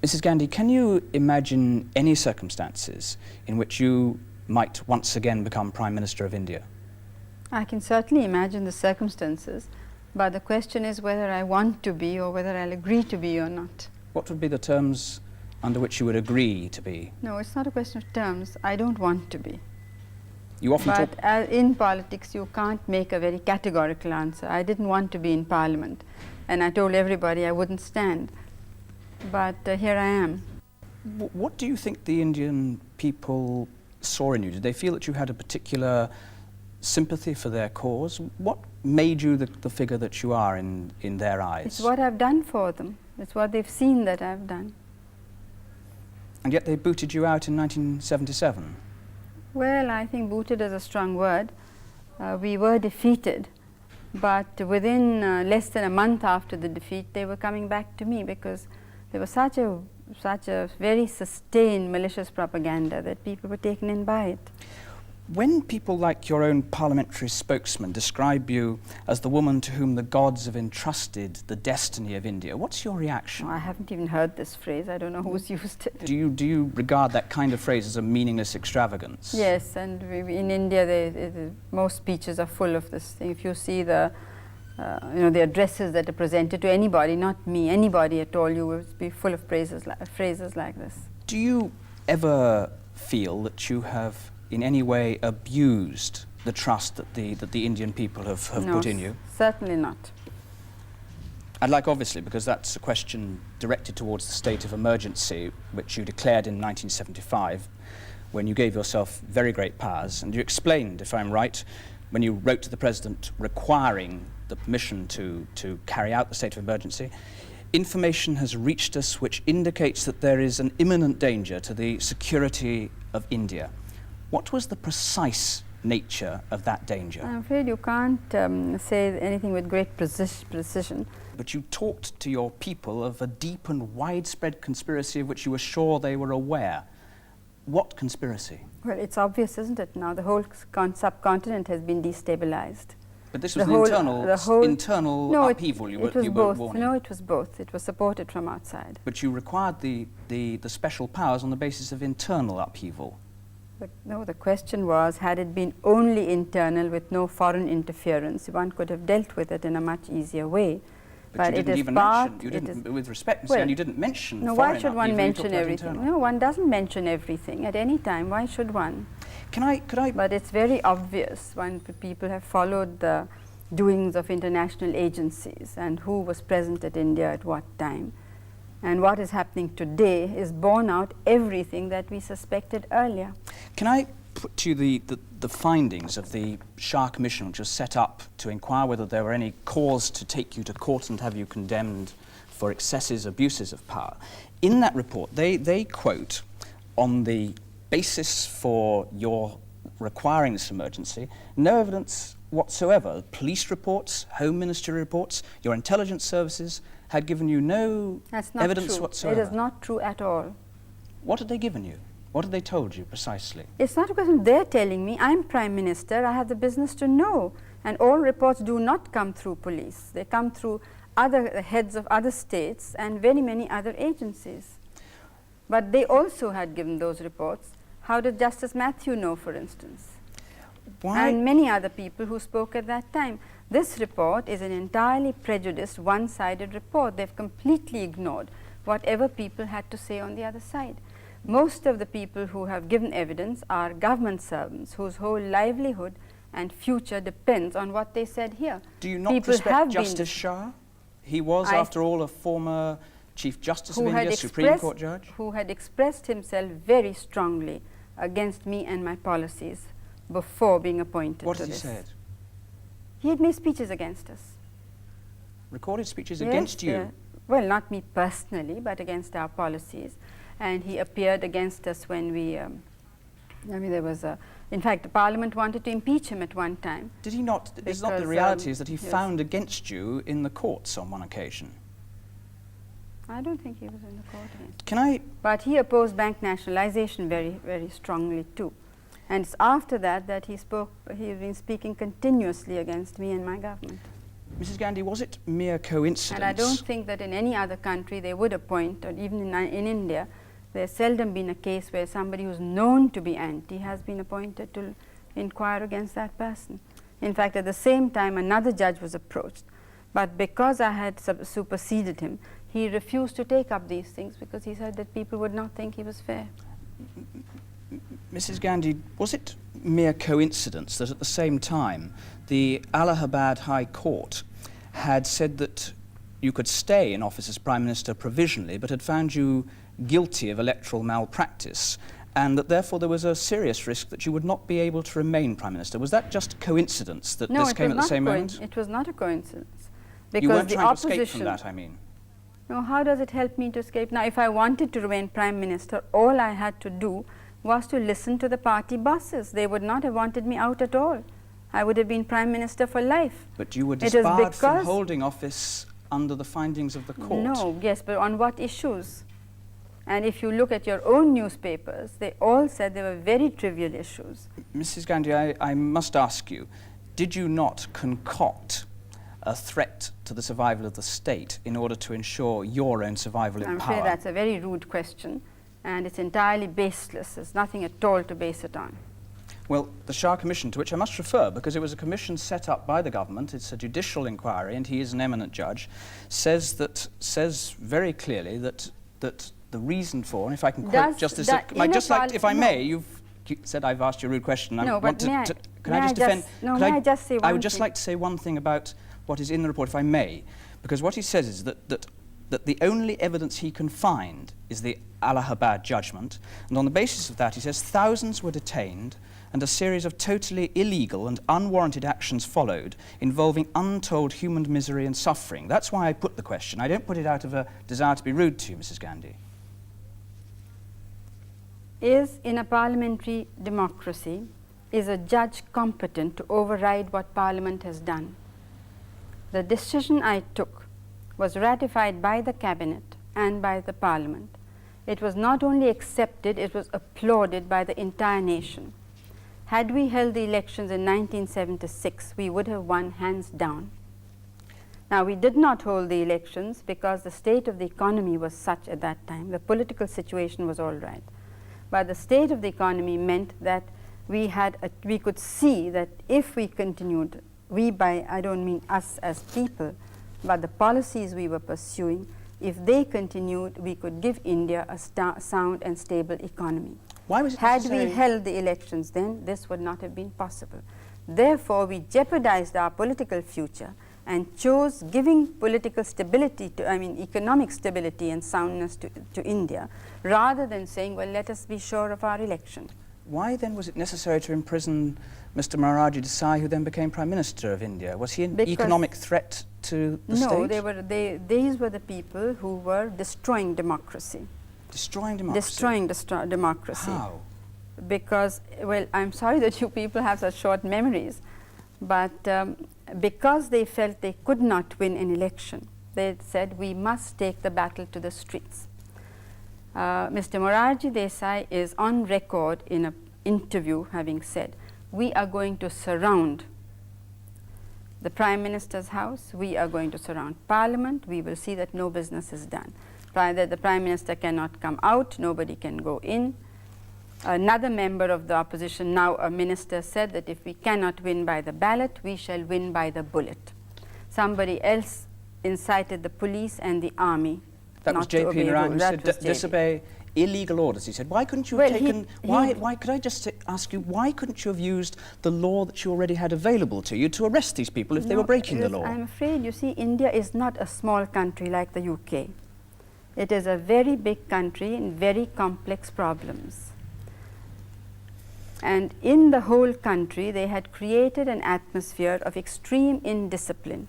Mrs. Gandhi, can you imagine any circumstances in which you might once again become Prime Minister of India? I can certainly imagine the circumstances, but the question is whether I want to be or whether I'll agree to be or not. What would be the terms under which you would agree to be? No, it's not a question of terms. I don't want to be. You often talk... But in politics, you can't make a very categorical answer. I didn't want to be in Parliament, and I told everybody I wouldn't stand. But here I am. What do you think the Indian people saw in you? Did they feel that you had a particular sympathy for their cause? What made you the figure that you are in their eyes? It's what I've done for them. It's what they've seen that I've done. And yet they booted you out in 1977. Well, I think booted is a strong word. We were defeated, but within less than a month after the defeat, they were coming back to me because there was such a very sustained malicious propaganda that people were taken in by it. When people like your own parliamentary spokesman describe you as the woman to whom the gods have entrusted the destiny of India, what's your reaction? I haven't even heard this phrase. I don't know who's used it. Do you regard that kind of phrase as a meaningless extravagance? Yes, and in India, most speeches are full of this thing. If you see the the addresses that are presented to anybody, not me, anybody at all, you will be full of phrases like this. Do you ever feel that you have in any way abused the trust that the Indian people have put in you? Certainly not. I'd like, obviously, because that's a question directed towards the state of emergency, which you declared in 1975, when you gave yourself very great powers, and you explained, if I'm right, when you wrote to the President requiring the permission to carry out the state of emergency, information has reached us which indicates that there is an imminent danger to the security of India. What was the precise nature of that danger? I'm afraid you can't say anything with great precision. But you talked to your people of a deep and widespread conspiracy of which you were sure they were aware. What conspiracy? Well, it's obvious, isn't it? Now the whole subcontinent has been destabilized. But this was an internal upheaval you were warning. No, it was both. It was supported from outside. But you required the special powers on the basis of internal upheaval. But no, the question was, had it been only internal with no foreign interference, one could have dealt with it in a much easier way. But you didn't even mention, with respect, Mr. you didn't mention foreign upheaval. No, why should one mention everything? No, one doesn't mention everything at any time. Why should one? Could I? But it's very obvious when people have followed the doings of international agencies and who was present at India at what time. And what is happening today is borne out everything that we suspected earlier. Can I put to you the findings of the Shah Commission, which was set up to inquire whether there were any cause to take you to court and have you condemned for excesses, abuses of power? In that report, they quote, on the basis for your requiring this emergency, no evidence whatsoever. Police reports, Home Ministry reports, your intelligence services had given you no evidence whatsoever. It is not true at all. What had they given you? What had they told you precisely? It's not a question they're telling me. I'm Prime Minister. I have the business to know. And all reports do not come through police. They come through other heads of other states and very many other agencies. But they also had given those reports. How did Justice Matthew know, for instance? Why? And many other people who spoke at that time. This report is an entirely prejudiced, one-sided report. They've completely ignored whatever people had to say on the other side. Most of the people who have given evidence are government servants whose whole livelihood and future depends on what they said here. Do you not respect Justice Shah? He was, after all, a former Chief Justice of India, Supreme Court judge? Who had expressed himself very strongly against me and my policies before being appointed. What had he said? He had made speeches against us. Recorded speeches against you? Yeah. Well, not me personally, but against our policies. And he appeared against us when we, there was a, in fact, the Parliament wanted to impeach him at one time. Did he not? It's not the reality is that he found against you in the courts on one occasion. I don't think he was in the court against. Can I? But he opposed bank nationalization very, very strongly too. And it's after that that he's been speaking continuously against me and my government. Mrs. Gandhi, was it mere coincidence? And I don't think that in any other country they would appoint, or even in India, there's seldom been a case where somebody who's known to be anti has been appointed to inquire against that person. In fact, at the same time, another judge was approached, but because I had superseded him, he refused to take up these things because he said that people would not think he was fair. Mrs. Gandhi, was it mere coincidence that at the same time the Allahabad High Court had said that you could stay in office as Prime Minister provisionally, but had found you guilty of electoral malpractice, and that therefore there was a serious risk that you would not be able to remain Prime Minister? Was that just coincidence that this came at the same moment? No, it was not a coincidence. Because you weren't the trying opposition, to escape from that, I mean. No, how does it help me to escape? Now, if I wanted to remain Prime Minister, all I had to do was to listen to the party bosses. They would not have wanted me out at all. I would have been Prime Minister for life. But you were disbarred from holding office under the findings of the court. No, yes, but on what issues? And if you look at your own newspapers, they all said they were very trivial issues. Mrs. Gandhi, I must ask you, did you not concoct a threat to the survival of the state in order to ensure your own survival in power? I'm afraid that's a very rude question, and it's entirely baseless. There's nothing at all to base it on. Well, the Shah Commission, to which I must refer, because it was a commission set up by the government, it's a judicial inquiry, and he is an eminent judge, says very clearly that the reason for, and if I can quote Justice, if I may, you've said I've asked you a rude question. No, but can I just defend? No, may I just say one thing? I would just like to say one thing about what is in the report, if I may, because what he says is that the only evidence he can find is the Allahabad judgment, and on the basis of that, he says thousands were detained and a series of totally illegal and unwarranted actions followed involving untold human misery and suffering. That's why I put the question. I don't put it out of a desire to be rude to you, Mrs. Gandhi. In a parliamentary democracy, is a judge competent to override what Parliament has done? The decision I took was ratified by the Cabinet and by the Parliament. It was not only accepted, it was applauded by the entire nation. Had we held the elections in 1976, we would have won hands down. Now, we did not hold the elections because the state of the economy was such at that time. The political situation was all right. But the state of the economy meant that we could see that if we continued, I don't mean us as people, but the policies we were pursuing, if they continued, we could give India a sound and stable economy. Why was it Had we held the elections then, this would not have been possible. Therefore, we jeopardized our political future and chose giving political stability economic stability and soundness to India, rather than saying, well, let us be sure of our election. Why then was it necessary to imprison Mr. Morarji Desai, who then became Prime Minister of India? Was he an economic threat to the state? No, these were the people who were destroying democracy. Destroying democracy? Destroying democracy. How? Because, well, I'm sorry that you people have such short memories, but because they felt they could not win an election, they said, we must take the battle to the streets. Mr. Morarji Desai is on record in an interview having said, we are going to surround the Prime Minister's house, we are going to surround Parliament, we will see that no business is done. That the Prime Minister cannot come out, nobody can go in. Another member of the opposition, now a minister, said that if we cannot win by the ballot, we shall win by the bullet. Somebody else incited the police and the army. That was J.P. Naran, who said disobey illegal orders. He said, why couldn't you have taken, why could I just ask you, why couldn't you have used the law that you already had available to you to arrest these people if they were breaking the law? I'm afraid, you see, India is not a small country like the UK. It is a very big country and very complex problems. And in the whole country, they had created an atmosphere of extreme indiscipline,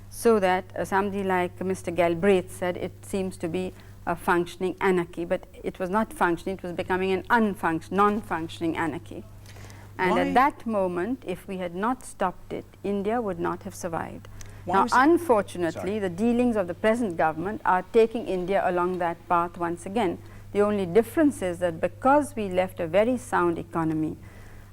so that somebody like Mr. Galbraith said it seems to be a functioning anarchy, but it was not functioning, it was becoming an non-functioning anarchy. And at that moment, if we had not stopped it, India would not have survived. Now, unfortunately, the dealings of the present government are taking India along that path once again. The only difference is that because we left a very sound economy,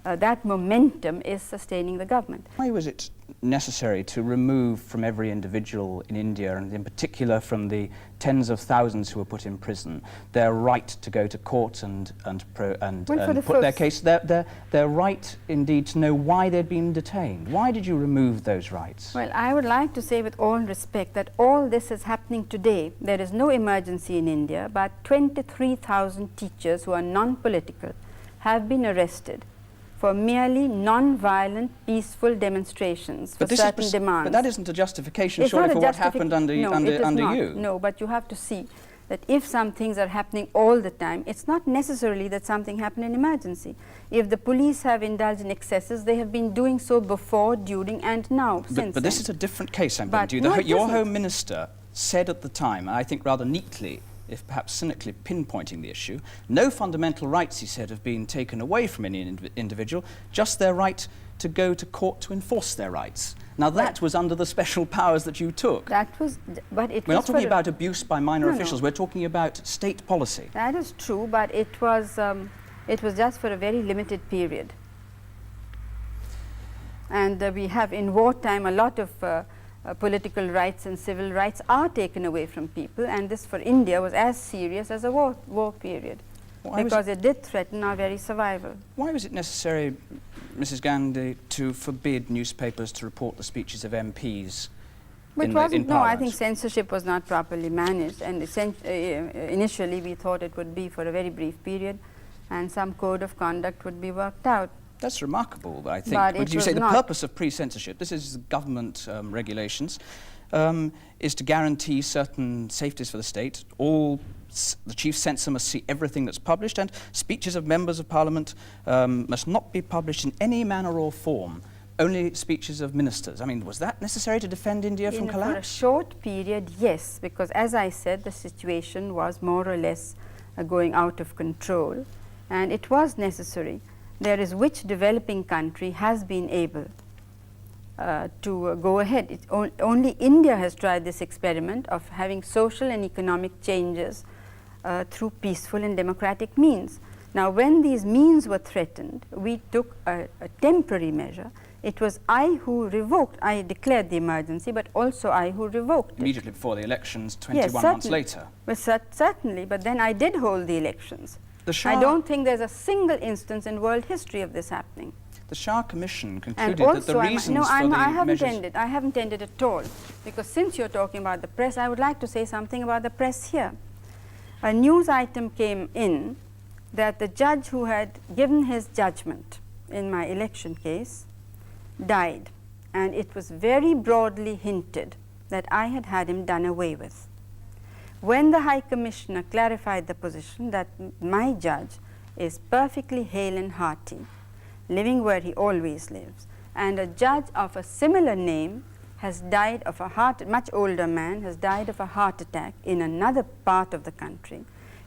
that momentum is sustaining the government. Why was it necessary to remove from every individual in India, and in particular from the tens of thousands who were put in prison, their right to go to court and put their case, their right indeed to know why they'd been detained? Why did you remove those rights? Well, I would like to say with all respect that all this is happening today. There is no emergency in India, but 23,000 teachers who are non-political have been arrested for merely non-violent, peaceful demonstrations for certain demands. But that isn't a justification, surely, for what happened under you. No, but you have to see that if some things are happening all the time, it's not necessarily that something happened in emergency. If the police have indulged in excesses, they have been doing so before, during, and now, since But this is a different case, I'm going to do. Your Home Minister said at the time, and I think rather neatly, if perhaps cynically pinpointing the issue, no fundamental rights, he said, have been taken away from any individual, just their right to go to court to enforce their rights. Now that was under the special powers that you took. That was, but it We're not talking about abuse by minor officials, we're talking about state policy. That is true, but it was just for a very limited period. And we have in wartime a lot of political rights and civil rights are taken away from people, and this for India was as serious as a war period, because it did threaten our very survival. Why was it necessary, Mrs. Gandhi, to forbid newspapers to report the speeches of MPs in Parliament? No, I think censorship was not properly managed, and initially we thought it would be for a very brief period and some code of conduct would be worked out. That's remarkable, I think. But you say the purpose of pre-censorship, this is government regulations, is to guarantee certain safeties for the state. The chief censor must see everything that's published, and speeches of members of Parliament must not be published in any manner or form. Only speeches of ministers. I mean, was that necessary to defend India from collapse? For a short period, yes, because as I said, the situation was more or less going out of control, and it was necessary. There is which developing country has been able to go ahead. Only India has tried this experiment of having social and economic changes through peaceful and democratic means. Now, when these means were threatened, we took a temporary measure. It was I who revoked. I declared the emergency, but also I who revoked immediately it. Before the elections, 21 months later. Well, certainly, but then I did hold the elections. The Shah, I don't think there's a single instance in world history of this happening. The Shah Commission concluded that the reasons for the measures... I haven't ended at all, because since you're talking about the press, I would like to say something about the press here. A news item came in that the judge who had given his judgment in my election case died, and it was very broadly hinted that I had had him done away with. When the High Commissioner clarified the position that my judge is perfectly hale and hearty, living where he always lives, and a judge of a similar name has died of a much older man has died of a heart attack in another part of the country,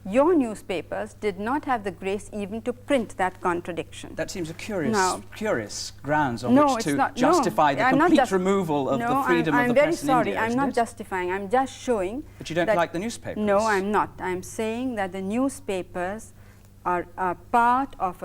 your newspapers did not have the grace even to print that contradiction. That seems a curious grounds on which to justify the complete removal of the freedom of the press in India. I'm very sorry, I'm not justifying, I'm just showing. But you don't like the newspapers? No, I'm not. I'm saying that the newspapers are part of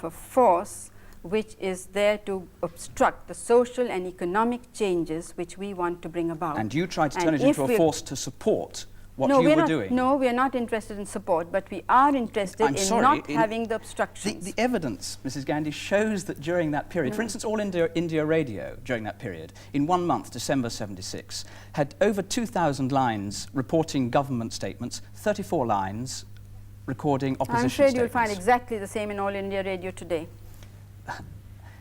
a force which is there to obstruct the social and economic changes which we want to bring about. And you tried to turn it into a force to support what you were doing. No, we are not interested in support, but we are interested in not having the obstructions. The evidence, Mrs. Gandhi, shows that during that period, for instance, All India Radio during that period, in 1 month, December 76, had over 2,000 lines reporting government statements, 34 lines recording opposition statements. I'm afraid you'll find exactly the same in All India Radio today.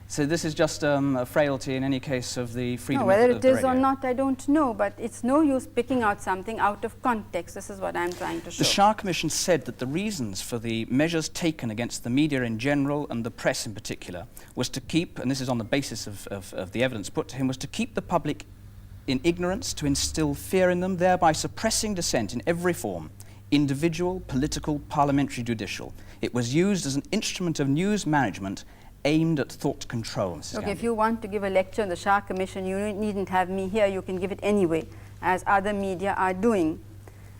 So this is just a frailty in any case of the freedom of the radio. Whether it is or not, I don't know, but it's no use picking out something out of context. This is what I'm trying to show. The Shah Commission said that the reasons for the measures taken against the media in general and the press in particular was to keep, and this is on the basis of the evidence put to him, was to keep the public in ignorance, to instill fear in them, thereby suppressing dissent in every form, individual, political, parliamentary, judicial. It was used as an instrument of news management aimed at thought control, Mrs. Look, Gandhi. if you want to give a lecture on the Shah Commission, you needn't have me here. You can give it anyway, as other media are doing.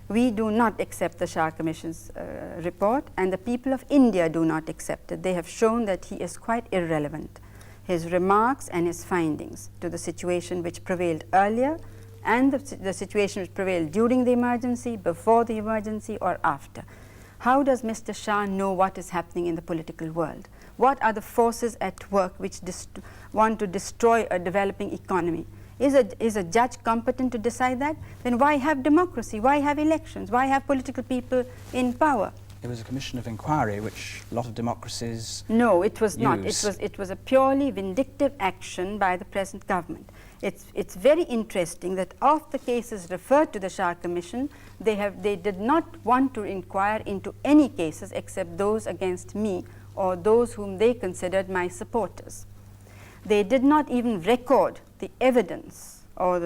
We do not accept the Shah Commission's report, and the people of India do not accept it. They have shown that he is quite irrelevant. his remarks and his findings to the situation which prevailed earlier and the situation which prevailed during the emergency, before the emergency, or after. How does Mr. Shah know what is happening in the political world? What are the forces at work which want to destroy a developing economy? Is a judge competent to decide that? Then why have democracy? Why have elections? Why have political people in power? It was a commission of inquiry which a lot of democracies No, it was not. use. It was a purely vindictive action by the present government. It's very interesting that of the cases referred to the Shah Commission, they did not want to inquire into any cases except those against me or those whom they considered my supporters. They did not even record the evidence or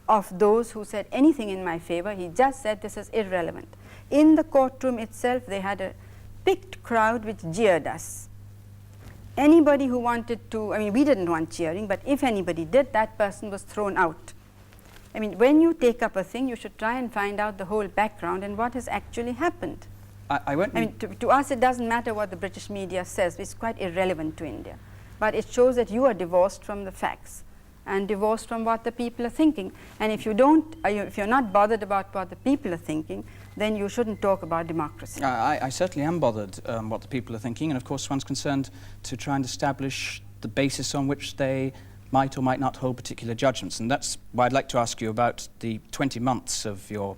of those who said anything in my favor. He just said this is irrelevant. In the courtroom itself, they had a picked crowd which jeered us. Anybody who wanted to, I mean, we didn't want cheering, but if anybody did, that person was thrown out. I mean, when you take up a thing, you should try and find out the whole background and what has actually happened. I mean, to us, it doesn't matter what the British media says. It's quite irrelevant to India. But it shows that you are divorced from the facts and divorced from what the people are thinking. And if you don't, if you're not bothered about what the people are thinking, then you shouldn't talk about democracy. I certainly am bothered what the people are thinking, and of course one's concerned to try and establish the basis on which they might or might not hold particular judgments. And that's why I'd like to ask you about the 20 months of your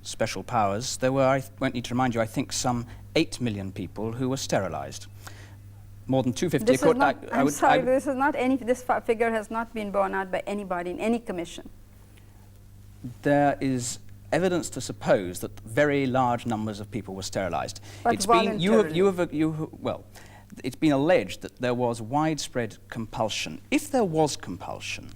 special powers. There were, I won't need to remind you, I think some 8 million people who were sterilised. More than 250. This is not, I'm sorry, this is not any, this figure has not been borne out by anybody in any commission. There is evidence to suppose that very large numbers of people were sterilised. But it's been, voluntarily. it's been alleged that there was widespread compulsion. If there was compulsion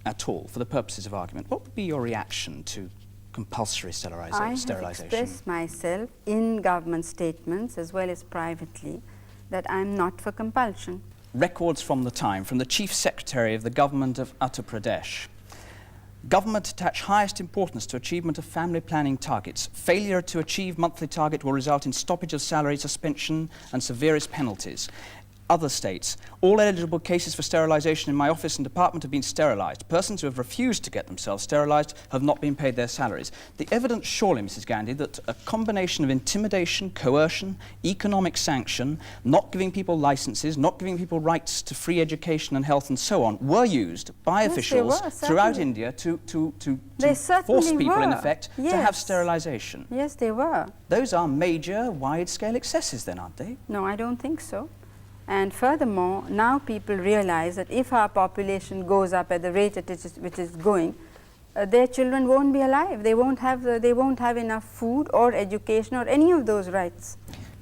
at all, for the purposes of argument, what would be your reaction to compulsory sterilisation? I have expressed myself in government statements as well as privately that I'm not for compulsion. Records from the time, from the Chief Secretary of the Government of Uttar Pradesh. Government attach highest importance to achievement of family planning targets. Failure to achieve monthly target will result in stoppage of salary, suspension and severest penalties. Other states, all eligible cases for sterilisation in my office and department have been sterilised. Persons who have refused to get themselves sterilised have not been paid their salaries. The evidence surely, Mrs. Gandhi, that a combination of intimidation, coercion, economic sanction, not giving people licences, not giving people rights to free education and health and so on, were used by officials throughout India to force people, in effect, to have sterilisation. Yes, they were. Those are major, wide-scale excesses then, aren't they? No, I don't think so. And furthermore, now people realize that if our population goes up at the rate which is going, their children won't be alive. They won't have enough food or education or any of those rights.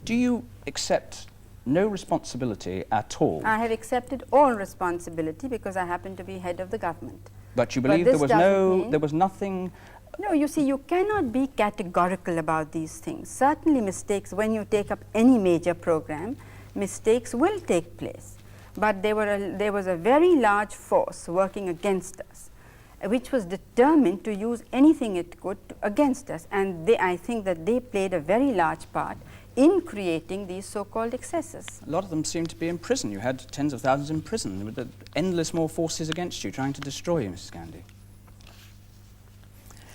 Do you accept no responsibility at all? I have accepted all responsibility because I happen to be head of the government. But you believe there was nothing. No, you see, you cannot be categorical about these things. Certainly mistakes, when you take up any major program, mistakes will take place, but there was a very large force working against us, which was determined to use anything it could against us, and I think that they played a very large part in creating these so-called excesses. A lot of them seemed to be in prison. You had tens of thousands in prison. There were endless more forces against you, trying to destroy you, Mrs. Gandhi.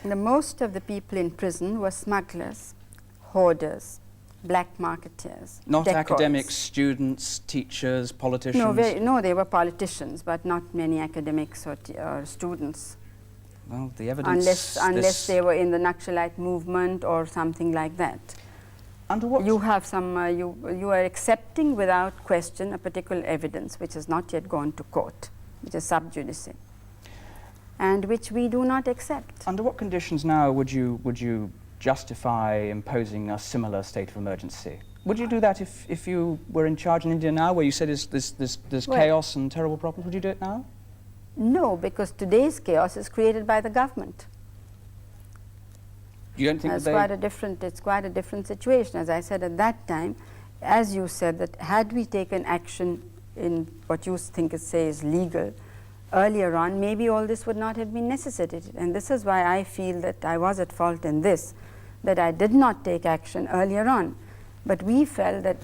The most of the people in prison were smugglers, hoarders, black marketeers, not dacoits. Academics, students, teachers, politicians? No, they were politicians, but not many academics or students. Well, the evidence... Unless they were in the Naxalite movement or something like that. Under what? You have some, you are accepting without question a particular evidence which has not yet gone to court, which is sub judice, and which we do not accept. Under what conditions now would you justify imposing a similar state of emergency? Would you do that if you were in charge in India now, where you said there's chaos and terrible problems? Would you do it now? No, because today's chaos is created by the government. You don't think it's quite a different situation. As I said at that time, as you said, that had we taken action in what you think is legal earlier on, maybe all this would not have been necessitated. And this is why I feel that I was at fault in this, that I did not take action earlier on. But we felt that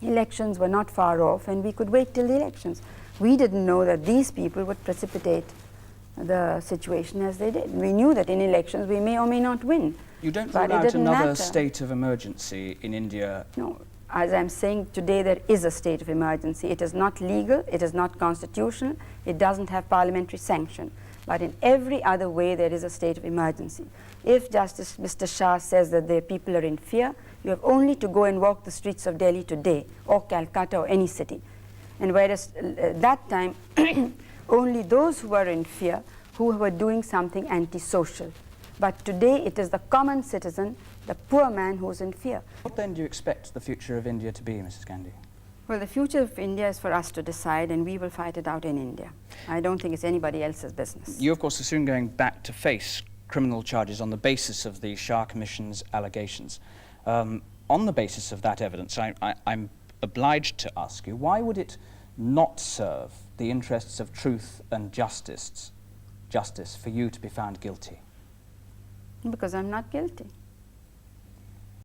Elections were not far off, and we could wait till the elections. We didn't know that these people would precipitate the situation as they did. We knew that in elections we may or may not win. You don't but rule it out didn't another matter. state of emergency in India? No, as I'm saying today, there is a state of emergency. It is not legal, it is not constitutional, it doesn't have parliamentary sanction. But in every other way, there is a state of emergency. If Justice Mr. Shah says that the people are in fear, you have only to go and walk the streets of Delhi today, or Calcutta, or any city. And whereas that time, only those who were in fear, who were doing something antisocial. But today, it is the common citizen, the poor man, who's in fear. What then do you expect the future of India to be, Mrs. Gandhi? Well, the future of India is for us to decide, and we will fight it out in India. I don't think it's anybody else's business. You, of course, are soon going back to face criminal charges on the basis of the Shah Commission's allegations. On the basis of that evidence, I'm obliged to ask you, why would it not serve the interests of truth and justice for you to be found guilty? Because I'm not guilty.